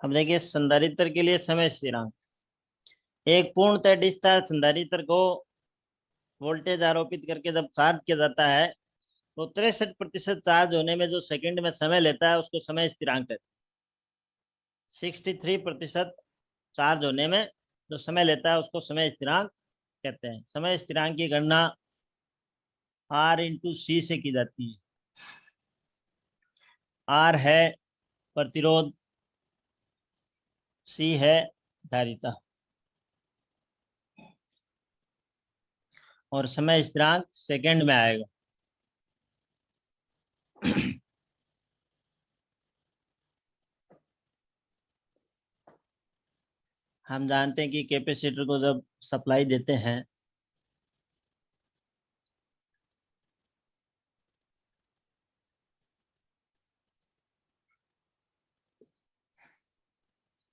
अब देखिए संधारित्र के लिए समय स्थिरांक। एक पूर्णतः डिस्चार्ज संधारित्र को वोल्टेज आरोपित करके जब चार्ज किया जाता है तो 63% चार्ज होने में जो सेकंड में समय लेता है उसको समय स्थिरांक कहते हैं। 63% चार्ज होने में जो समय लेता है उसको समय स्थिरांक कहते हैं। समय स्थिरांक की गणना R/C से की जाती है। R है प्रतिरोध, C है धारिता और समय स्थिरांक सेकंड में आएगा। हम जानते हैं कि कैपेसिटर को जब सप्लाई देते हैं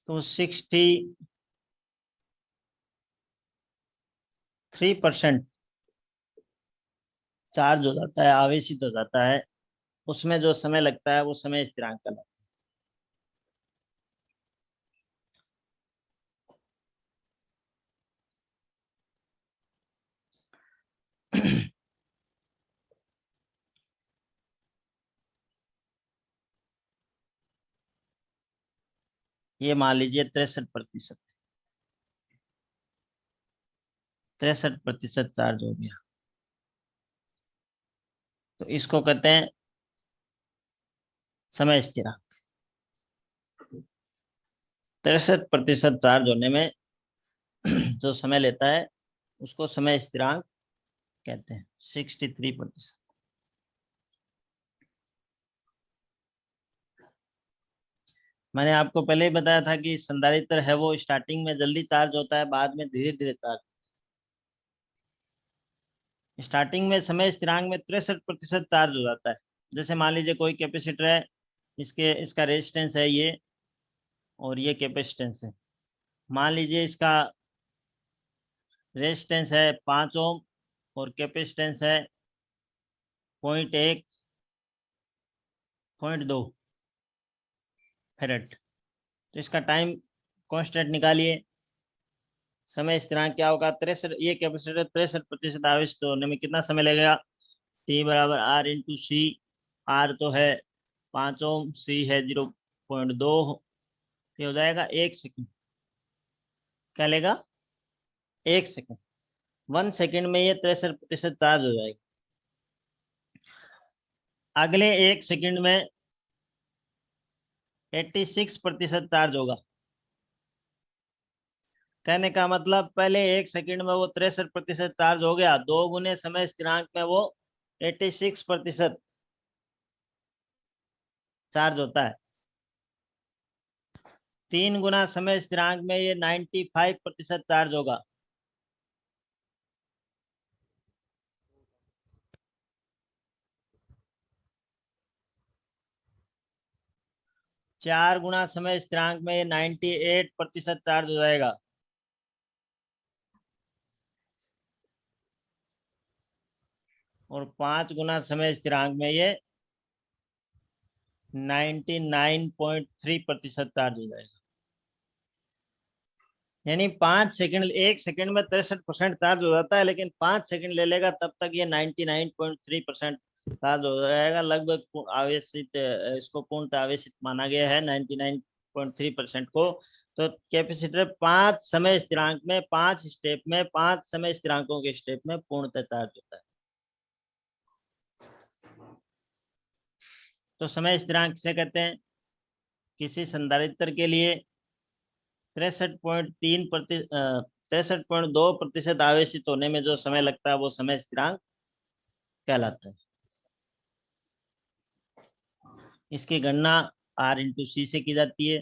तो 63% चार्ज हो जाता है, आवेशित हो जाता है। उसमें जो समय लगता है वो समय स्थिरांक कहलाता है। ये मान लीजिए 63%। 63% चार्ज हो गया तो इसको कहते हैं समय स्थिरांक। 63% चार्ज होने में जो समय लेता है उसको समय स्थिरांक कहते हैं। 63%। मैंने आपको पहले ही बताया था कि संधारित्र है वो स्टार्टिंग में जल्दी चार्ज होता है, बाद में धीरे धीरे चार्ज। स्टार्टिंग में समय स्थिरांक में 63% चार्ज हो जाता है। जैसे मान लीजिए कोई कैपेसिटर है, इसका रेजिस्टेंस है ये और ये कैपेसिटेंस है। मान लीजिए इसका रेजिस्टेंस है 5 ओम और कैपेसिटेंस है 0.1 0.2 फेरेट। तो इसका टाइम कांस्टेंट निकालिए। समय स्थिरांक क्या होगा? 63, ये कैपेसिटर 63% आवेशित होने में कितना समय लगेगा? T बराबर R/C। R तो है 5 ओम, C है 0.2। ये हो जाएगा 1 सेकेंड। क्या लेगा? 1 सेकेंड। 1 सेकेंड में ये 63% चार्ज हो जाएगा। अगले 1 सेकेंड में 86% चार्ज होगा। कहने का मतलब पहले 1 सेकेंड में वो 63% चार्ज हो गया, 2 गुने समय स्थिरांक में वो 86% चार्ज होता है। 3 गुना समय स्थिरांक में ये 95% चार्ज होगा। चार गुना समय स्थिरांक में ये 98% चार्ज हो जाएगा। और 5 गुना समय स्थिरांक में ये 99.3% चार्ज हो जाएगा। यानी 5 सेकंड, 1 सेकंड में 63% चार्ज हो जाता है, लेकिन 5 सेकंड ले लेगा तब तक ये 99.3% चार्ज हो जाएगा। लगभग आवेशित, इसको पूर्णतः आवेशित माना गया है 99.3% को। तो कैपेसिटर 5 समय स्थिरांक में, 5 स्टेप में, 5 समय स्थिरांकों के स्टेप में पूर्णतः चार्ज होता है। तो समय स्थिरांक किसे कहते हैं? किसी संधारित्र के लिए 63.2% आवेशित होने में जो समय लगता है वो समय स्थिरांक कहलाता है। इसकी गणना R/C से की जाती है।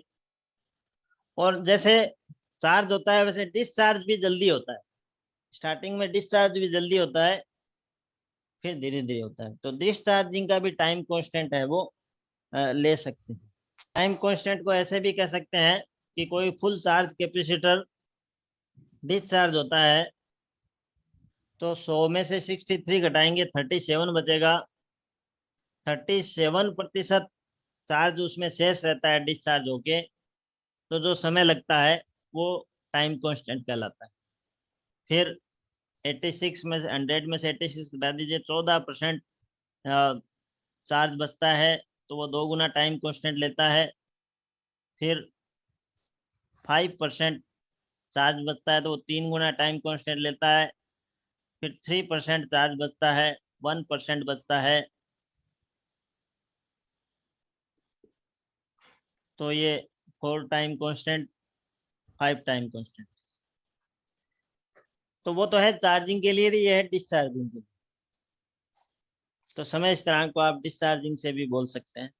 और जैसे चार्ज होता है वैसे डिस्चार्ज भी जल्दी होता है। स्टार्टिंग में डिस्चार्ज भी जल्दी होता है, फिर धीरे धीरे होता है। तो डिस्चार्जिंग का भी टाइम कांस्टेंट है वो ले सकते हैं। टाइम कांस्टेंट को ऐसे भी कह सकते हैं कि कोई फुल चार्ज कैपेसिटर डिस्चार्ज होता है तो 100 में से 63 घटाएंगे 37 बचेगा। 37% चार्ज उसमें शेष रहता है डिस्चार्ज होके। तो जो समय लगता है वो टाइम कांस्टेंट कहलाता है। फिर 86 में से 100 में से 86 घटा दीजिए, 14% चार्ज बचता है, तो वो 2 गुना टाइम कांस्टेंट लेता है। फिर 5% चार्ज बचता है तो वो 3 गुना टाइम कांस्टेंट लेता है। फिर 3% चार्ज बचता है, 1% बचता है, तो ये 4 टाइम कांस्टेंट, 5 टाइम कांस्टेंट। तो वो तो है चार्जिंग के लिए, ये है डिस्चार्जिंग के लिए। तो समय स्थिरांक को आप डिस्चार्जिंग से भी बोल सकते हैं।